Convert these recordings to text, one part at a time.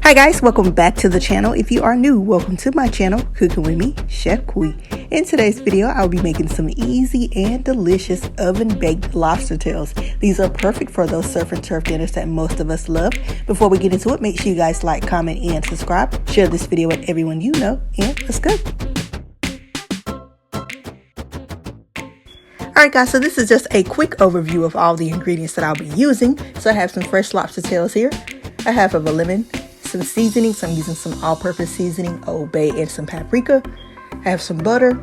Hi guys, welcome back to the channel. If you are new, welcome to my channel, Cooking With Me, Chef Kui. In today's video, I'll be making some easy and delicious oven-baked lobster tails. These are perfect for those surf and turf dinners that most of us love. Before we get into it, make sure you guys like, comment, and subscribe. Share this video with everyone you know, and let's go. Alright guys, so this is just a quick overview of all the ingredients that I'll be using. So I have some fresh lobster tails here. I have a lemon, some seasoning, so I'm using some all-purpose seasoning, Old Bay, and some paprika. I have some butter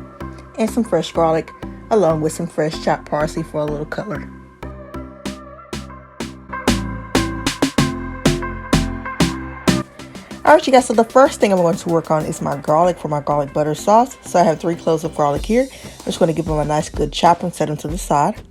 and some fresh garlic, along with some fresh chopped parsley for a little color. Alright you guys, so the first thing I'm going to work on is my garlic for my garlic butter sauce. So I have 3 cloves of garlic here. I'm just going to give them a nice good chop and set them to the side.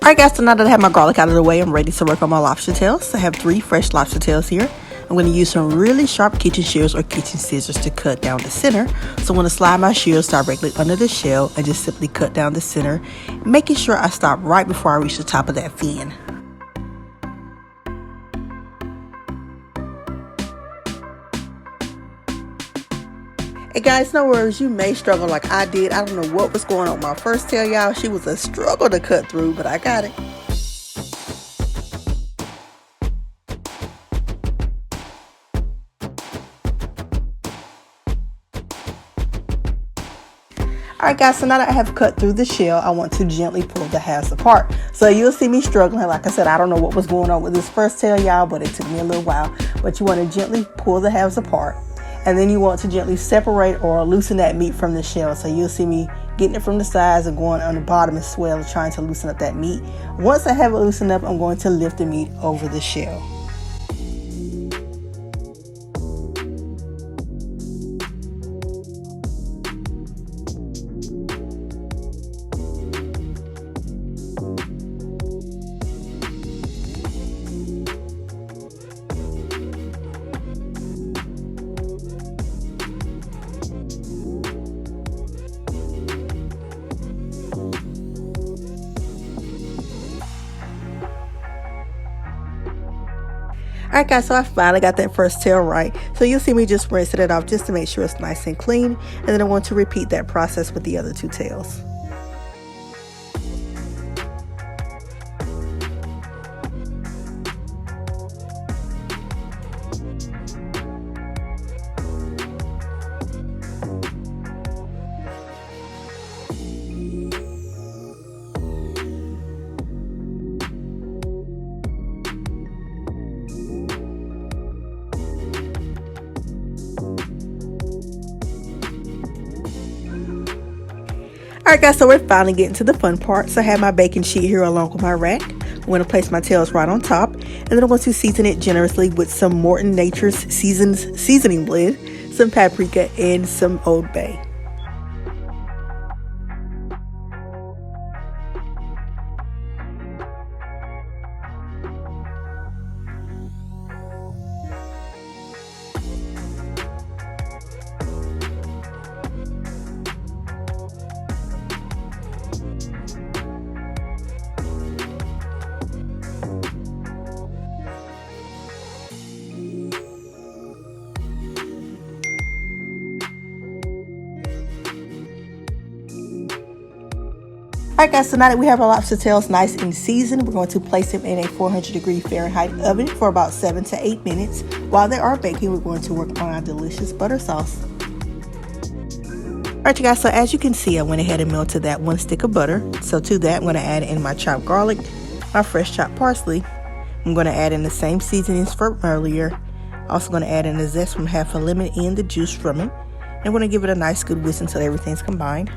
Alright guys, so now that I have my garlic out of the way, I'm ready to work on my lobster tails. I have 3 fresh lobster tails here. I'm going to use some really sharp kitchen shears or kitchen scissors to cut down the center. So I'm going to slide my shears directly under the shell and just simply cut down the center, making sure I stop right before I reach the top of that fin. Hey guys, no worries, you may struggle like I did. I don't know what was going on with my first tail, y'all. She was a struggle to cut through, but I got it. Alright guys, so now that I have cut through the shell, I want to gently pull the halves apart. So you'll see me struggling. Like I said, I don't know what was going on with this first tail, y'all, but it took me a little while. But you want to gently pull the halves apart. And then you want to gently separate or loosen that meat from the shell. So you'll see me getting it from the sides and going on the bottom as well, trying to loosen up that meat. Once I have it loosened up, I'm going to lift the meat over the shell. Alright guys, so I finally got that first tail right. So you'll see me just rinsing it off just to make sure it's nice and clean. And then I want to repeat that process with the other 2 tails. Alright guys, so we're finally getting to the fun part. So I have my baking sheet here along with my rack. I'm going to place my tails right on top, and then I'm going to season it generously with some Morton Nature's seasoning blend, some paprika, and some Old Bay. Alright guys, so now that we have our lobster tails nice and seasoned, we're going to place them in a 400-degree Fahrenheit oven for about 7 to 8 minutes. While they are baking, we're going to work on our delicious butter sauce. Alright you guys, so as you can see, I went ahead and melted that 1 stick of butter. So to that, I'm going to add in my chopped garlic, my fresh chopped parsley. I'm going to add in the same seasonings from earlier. Also going to add in the zest from half a lemon and the juice from it. And I'm going to give it a nice good whisk until everything's combined.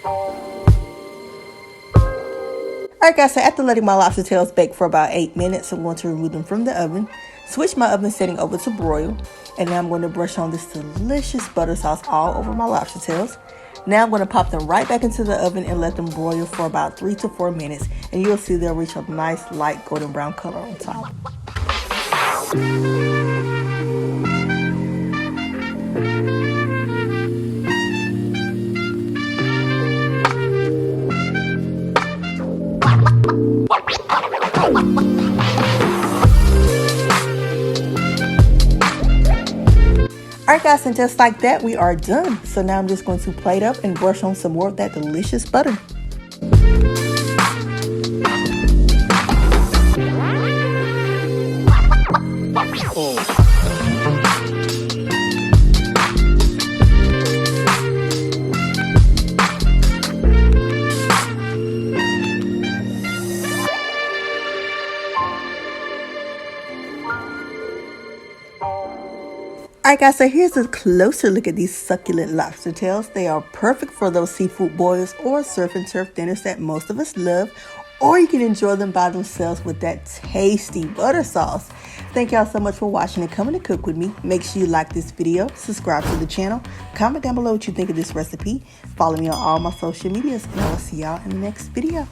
Alright guys, so after letting my lobster tails bake for about 8 minutes, I'm going to remove them from the oven, switch my oven setting over to broil, and now I'm going to brush on this delicious butter sauce all over my lobster tails. Now I'm going to pop them right back into the oven and let them broil for about 3 to 4 minutes, and you'll see they'll reach a nice light golden brown color on top. Alright guys, and just like that, we are done. So now I'm just going to plate up and brush on some more of that delicious butter. Alright guys, so here's a closer look at these succulent lobster tails. They are perfect for those seafood boils or surf and turf dinners that most of us love, or you can enjoy them by themselves with that tasty butter sauce. Thank y'all so much for watching and coming to cook with me. Make sure you like this video, subscribe to the channel, comment down below what you think of this recipe, follow me on all my social medias, and I will see y'all in the next video.